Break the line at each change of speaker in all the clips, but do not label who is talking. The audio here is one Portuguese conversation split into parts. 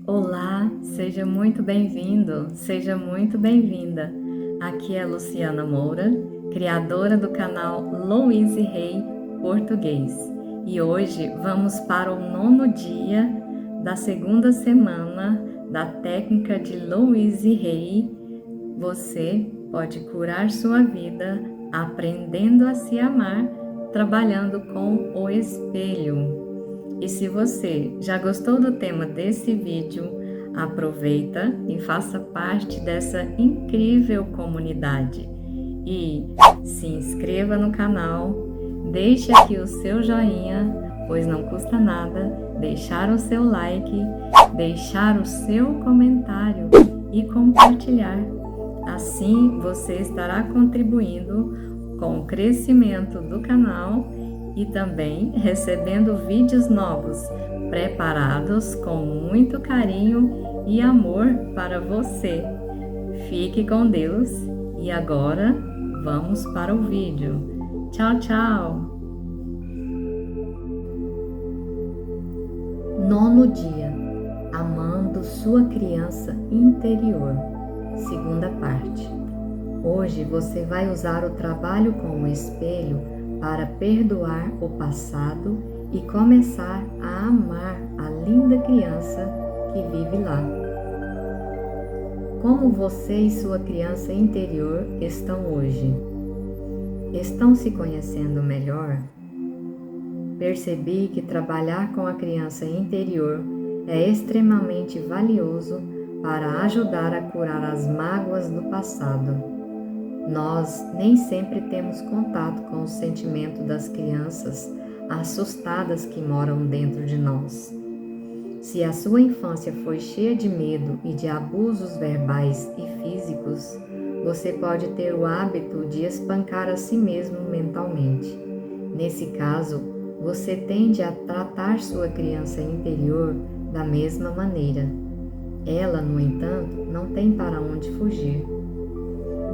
Olá, seja muito bem-vindo, seja muito bem-vinda. Aqui é Luciana Moura, criadora do canal Louise Hay Português. E hoje vamos para o 9º dia da segunda semana da técnica de Louise Hay. Você pode curar sua vida aprendendo a se amar, trabalhando com o espelho. E se você já gostou do tema desse vídeo, aproveita e faça parte dessa incrível comunidade. E se inscreva no canal, deixe aqui o seu joinha, pois não custa nada deixar o seu like, deixar o seu comentário e compartilhar. Assim você estará contribuindo com o crescimento do canal e também recebendo vídeos novos, preparados com muito carinho e amor para você. Fique com Deus e agora vamos para o vídeo. Tchau, tchau! 9º dia, amando sua criança interior, segunda parte. Hoje você vai usar o trabalho com o espelho para perdoar o passado e começar a amar a linda criança que vive lá. Como você e sua criança interior estão hoje? Estão se conhecendo melhor? Percebi que trabalhar com a criança interior é extremamente valioso para ajudar a curar as mágoas do passado. Nós nem sempre temos contato com o sentimento das crianças assustadas que moram dentro de nós. Se a sua infância foi cheia de medo e de abusos verbais e físicos, você pode ter o hábito de espancar a si mesmo mentalmente. Nesse caso, você tende a tratar sua criança interior da mesma maneira. Ela, no entanto, não tem para onde fugir.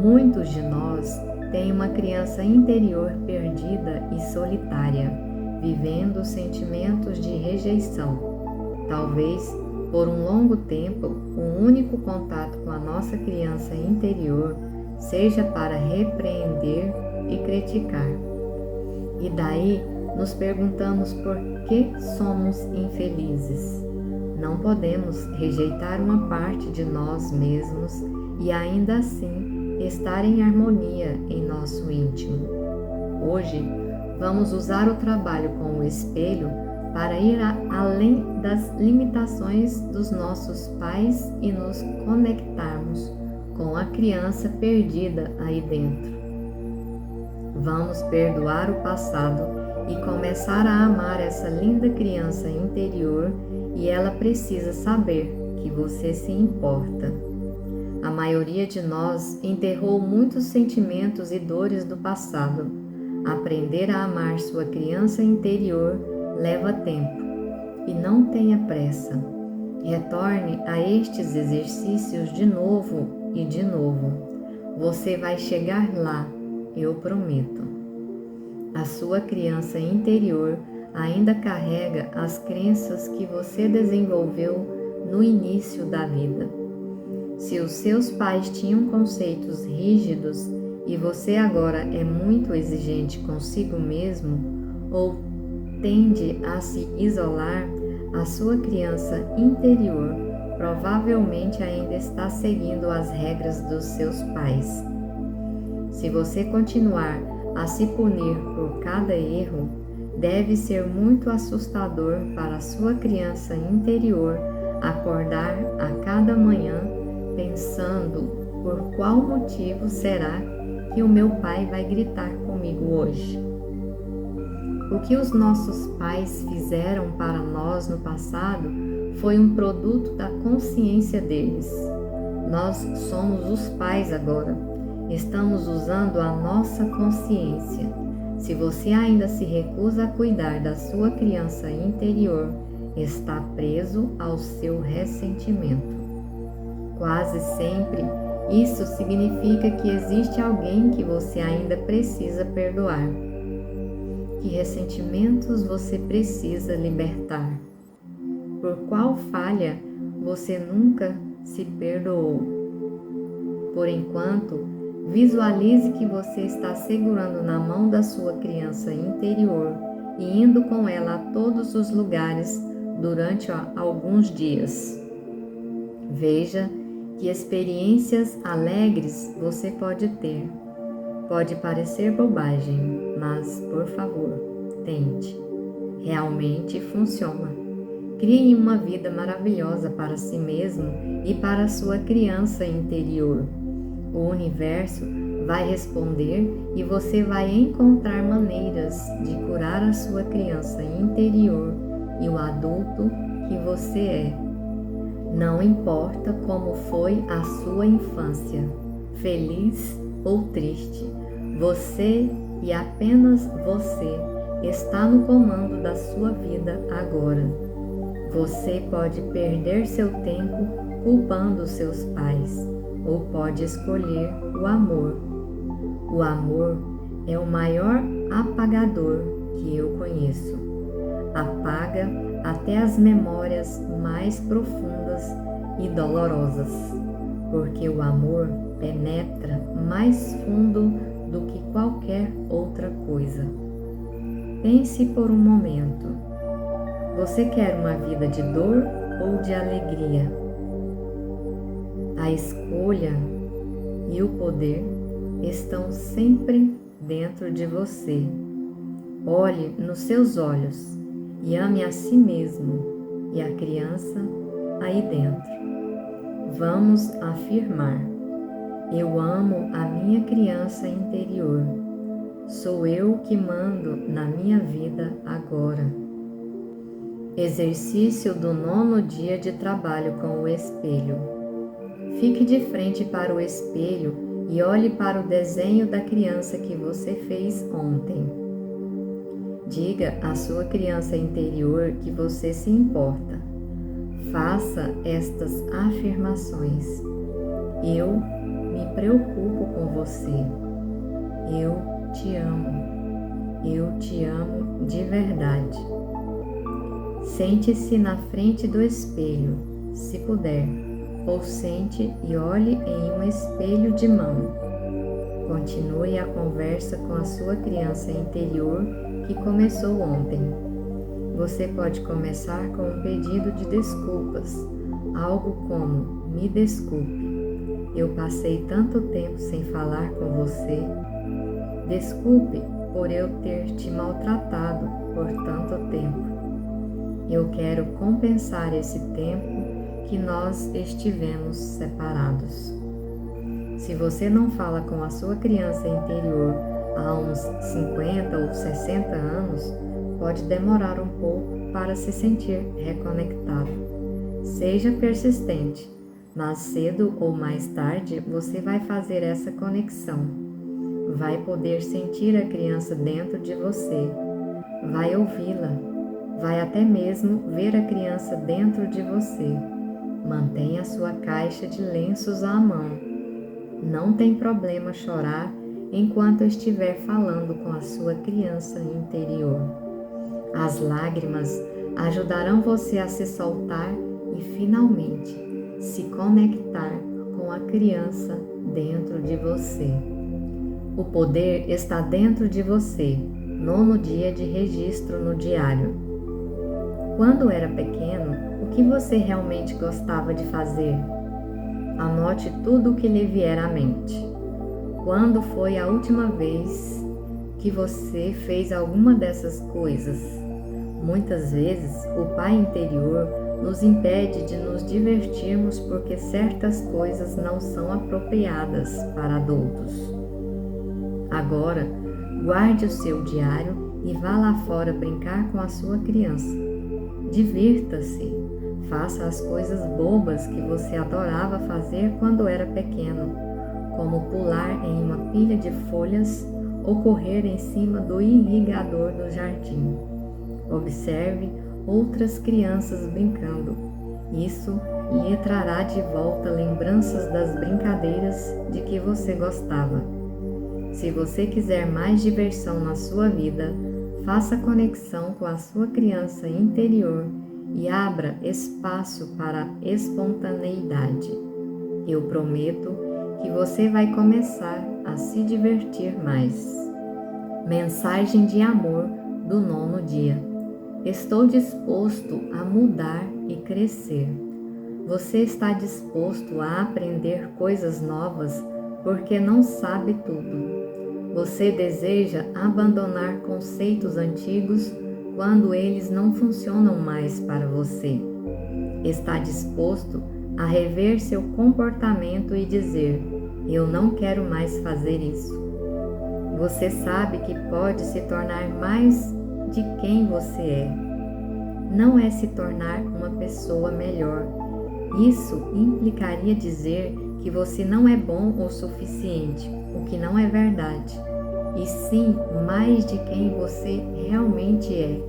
Muitos de nós têm uma criança interior perdida e solitária, vivendo sentimentos de rejeição. Talvez, por um longo tempo, o único contato com a nossa criança interior seja para repreender e criticar. E daí nos perguntamos por que somos infelizes. Não podemos rejeitar uma parte de nós mesmos e ainda assim estar em harmonia em nosso íntimo. Hoje, vamos usar o trabalho com o espelho para ir além das limitações dos nossos pais e nos conectarmos com a criança perdida aí dentro. Vamos perdoar o passado e começar a amar essa linda criança interior, e ela precisa saber que você se importa. A maioria de nós enterrou muitos sentimentos e dores do passado. Aprender a amar sua criança interior leva tempo, e não tenha pressa. Retorne a estes exercícios de novo e de novo. Você vai chegar lá, eu prometo. A sua criança interior ainda carrega as crenças que você desenvolveu no início da vida. Se os seus pais tinham conceitos rígidos e você agora é muito exigente consigo mesmo ou tende a se isolar, a sua criança interior provavelmente ainda está seguindo as regras dos seus pais. Se você continuar a se punir por cada erro, deve ser muito assustador para a sua criança interior acordar a cada manhã pensando por qual motivo será que o meu pai vai gritar comigo hoje. O que os nossos pais fizeram para nós no passado foi um produto da consciência deles. Nós somos os pais agora. Estamos usando a nossa consciência. Se você ainda se recusa a cuidar da sua criança interior, está preso ao seu ressentimento. Quase sempre, isso significa que existe alguém que você ainda precisa perdoar. Que ressentimentos você precisa libertar? Por qual falha você nunca se perdoou. Por enquanto, visualize que você está segurando na mão da sua criança interior e indo com ela a todos os lugares durante alguns dias. Veja que experiências alegres você pode ter. Pode parecer bobagem, mas, por favor, tente. Realmente funciona. Crie uma vida maravilhosa para si mesmo e para a sua criança interior. O universo vai responder e você vai encontrar maneiras de curar a sua criança interior e o adulto que você é. Não importa como foi a sua infância, feliz ou triste, você e apenas você está no comando da sua vida agora. Você pode perder seu tempo culpando seus pais, ou pode escolher o amor. O amor é o maior apagador que eu conheço. Apaga até as memórias mais profundas e dolorosas, porque o amor penetra mais fundo do que qualquer outra coisa. Pense por um momento. Você quer uma vida de dor ou de alegria? A escolha e o poder estão sempre dentro de você. Olhe nos seus olhos e ame a si mesmo e a criança aí dentro. Vamos afirmar: eu amo a minha criança interior. Sou eu que mando na minha vida agora. Exercício do 9º dia de trabalho com o espelho. Fique de frente para o espelho e olhe para o desenho da criança que você fez ontem. Diga à sua criança interior que você se importa. Faça estas afirmações. Eu me preocupo com você. Eu te amo. Eu te amo de verdade. Sente-se na frente do espelho, se puder, ou sente e olhe em um espelho de mão. Continue a conversa com a sua criança interior que começou ontem. Você pode começar com um pedido de desculpas, algo como: me desculpe, eu passei tanto tempo sem falar com você. Desculpe por eu ter te maltratado por tanto tempo. Eu quero compensar esse tempo que nós estivemos separados. Se você não fala com a sua criança interior há uns 50 ou 60 anos, pode demorar um pouco para se sentir reconectado. Seja persistente, mas cedo ou mais tarde você vai fazer essa conexão. Vai poder sentir a criança dentro de você, vai ouvi-la, vai até mesmo ver a criança dentro de você. Mantenha sua caixa de lenços à mão. Não tem problema chorar enquanto estiver falando com a sua criança interior. As lágrimas ajudarão você a se soltar e finalmente se conectar com a criança dentro de você. O poder está dentro de você. 9º dia de registro no diário. Quando era pequeno, o que você realmente gostava de fazer? Anote tudo o que lhe vier à mente. Quando foi a última vez que você fez alguma dessas coisas? Muitas vezes, o pai interior nos impede de nos divertirmos porque certas coisas não são apropriadas para adultos. Agora, guarde o seu diário e vá lá fora brincar com a sua criança. Divirta-se, faça as coisas bobas que você adorava fazer quando era pequeno, como pular em uma pilha de folhas ou correr em cima do irrigador do jardim. Observe outras crianças brincando. Isso lhe trará de volta lembranças das brincadeiras de que você gostava. Se você quiser mais diversão na sua vida, faça conexão com a sua criança interior e abra espaço para a espontaneidade. Eu prometo que você vai começar a se divertir mais. Mensagem de amor do 9º dia. Estou disposto a mudar e crescer. Você está disposto a aprender coisas novas porque não sabe tudo. Você deseja abandonar conceitos antigos quando eles não funcionam mais para você. Está disposto a rever seu comportamento e dizer: eu não quero mais fazer isso. Você sabe que pode se tornar mais de quem você é. Não é se tornar uma pessoa melhor. Isso implicaria dizer que você não é bom o suficiente, o que não é verdade, e sim mais de quem você realmente é.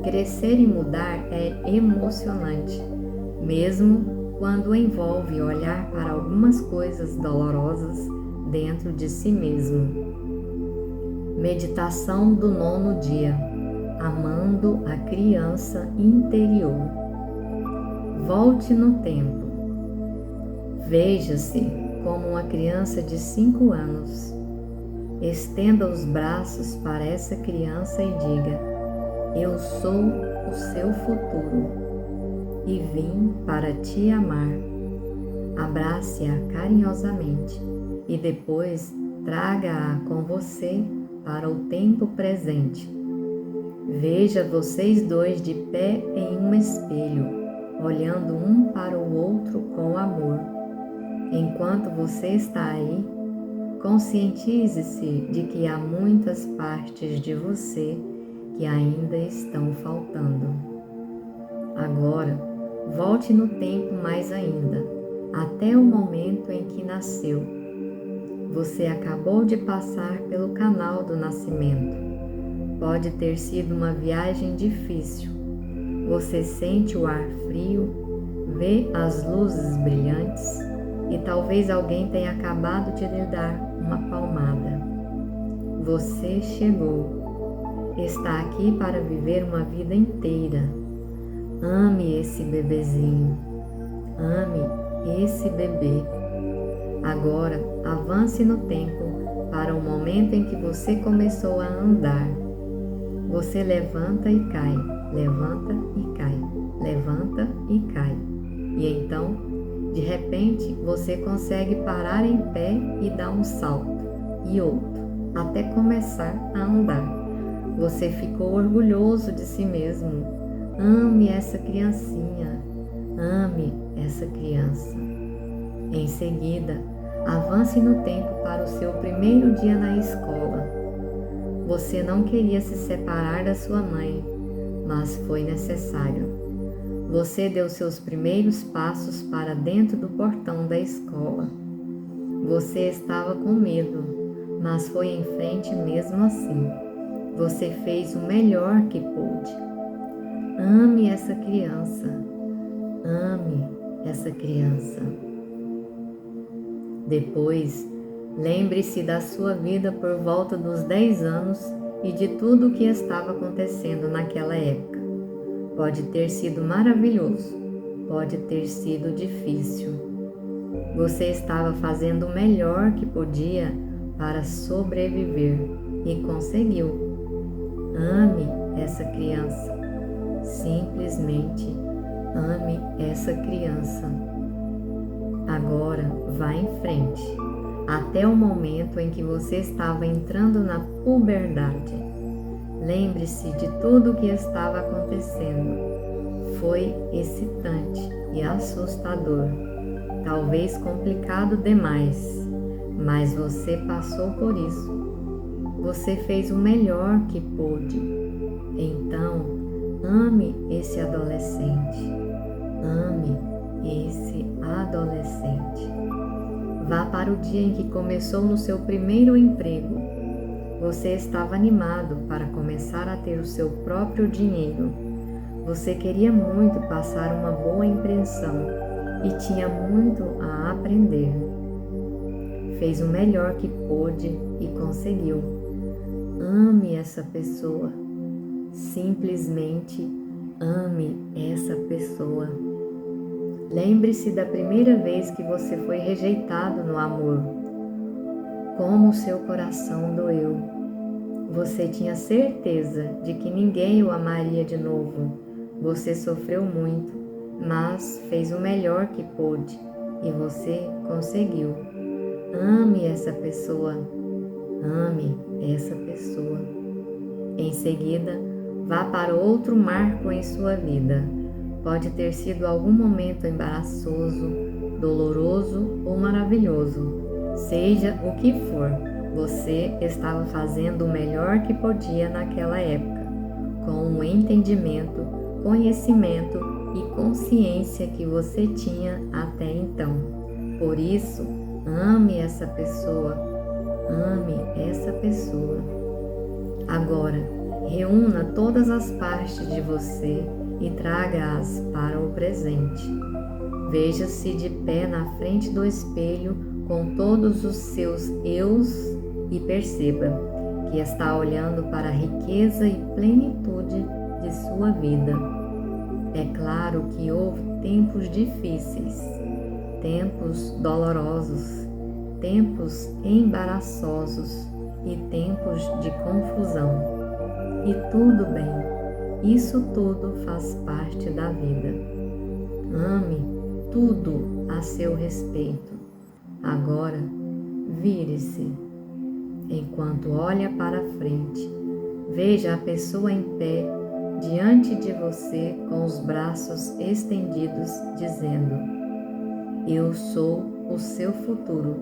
Crescer e mudar é emocionante, mesmo quando envolve olhar para algumas coisas dolorosas dentro de si mesmo. Meditação do 9º dia. Amando a criança interior. Volte no tempo. Veja-se como uma criança de 5 anos. Estenda os braços para essa criança e diga: eu sou o seu futuro e vim para te amar. Abrace-a carinhosamente e depois traga-a com você para o tempo presente. Veja vocês dois de pé em um espelho, olhando um para o outro com amor. Enquanto você está aí, conscientize-se de que há muitas partes de você que ainda estão faltando. Agora, volte no tempo mais ainda, até o momento em que nasceu. Você acabou de passar pelo canal do nascimento. Pode ter sido uma viagem difícil. Você sente o ar frio, vê as luzes brilhantes e talvez alguém tenha acabado de lhe dar uma palmada. Você chegou. Está aqui para viver uma vida inteira. Ame esse bebezinho. Ame esse bebê. Agora, avance no tempo para o momento em que você começou a andar. Você levanta e cai, levanta e cai, levanta e cai. E então, de repente, você consegue parar em pé e dar um salto, e outro, até começar a andar. Você ficou orgulhoso de si mesmo. Ame essa criancinha, ame essa criança. Em seguida, avance no tempo para o seu primeiro dia na escola. Você não queria se separar da sua mãe, mas foi necessário. Você deu seus primeiros passos para dentro do portão da escola. Você estava com medo, mas foi em frente mesmo assim. Você fez o melhor que pôde. Ame essa criança. Ame essa criança. Depois, lembre-se da sua vida por volta dos 10 anos e de tudo o que estava acontecendo naquela época. Pode ter sido maravilhoso, pode ter sido difícil. Você estava fazendo o melhor que podia para sobreviver e conseguiu. Ame essa criança. Simplesmente ame essa criança. Agora vá em frente, até o momento em que você estava entrando na puberdade. Lembre-se de tudo o que estava acontecendo. Foi excitante e assustador, talvez complicado demais, mas você passou por isso. Você fez o melhor que pôde. Então, ame esse adolescente. Ame esse adolescente. Vá para o dia em que começou no seu primeiro emprego. Você estava animado para começar a ter o seu próprio dinheiro. Você queria muito passar uma boa impressão e tinha muito a aprender. Fez o melhor que pôde e conseguiu. Ame essa pessoa. Simplesmente Ame essa pessoa. Lembre-se da primeira vez que você foi rejeitado no amor. Como o seu coração doeu. Você tinha certeza de que ninguém o amaria de novo. Você sofreu muito, mas fez o melhor que pôde e você conseguiu. Ame essa pessoa. Ame essa pessoa. Em seguida, vá para outro marco em sua vida. Pode ter sido algum momento embaraçoso, doloroso ou maravilhoso. Seja o que for, você estava fazendo o melhor que podia naquela época, com o entendimento, conhecimento e consciência que você tinha até então. Por isso, ame essa pessoa. Ame essa pessoa. Agora, reúna todas as partes de você e traga-as para o presente. Veja-se de pé na frente do espelho com todos os seus eus e perceba que está olhando para a riqueza e plenitude de sua vida. É claro que houve tempos difíceis, tempos dolorosos, tempos embaraçosos e tempos de confusão. E tudo bem, isso tudo faz parte da vida. Ame tudo a seu respeito. Agora, vire-se. Enquanto olha para frente, veja a pessoa em pé diante de você com os braços estendidos, dizendo: eu sou o seu futuro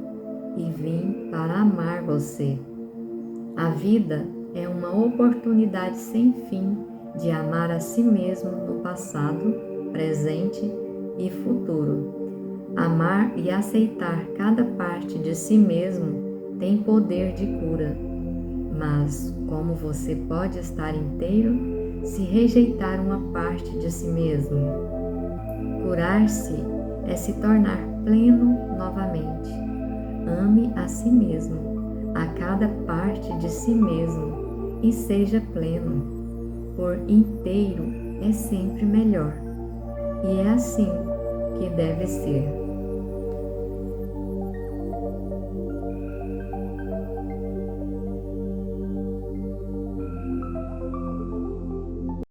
e vim para amar você. A vida é uma oportunidade sem fim de amar a si mesmo no passado, presente e futuro. Amar e aceitar cada parte de si mesmo tem poder de cura. Mas como você pode estar inteiro se rejeitar uma parte de si mesmo? Curar-se é se tornar pleno novamente. Ame a si mesmo, a cada parte de si mesmo e seja pleno. Por inteiro é sempre melhor. E é assim que deve ser.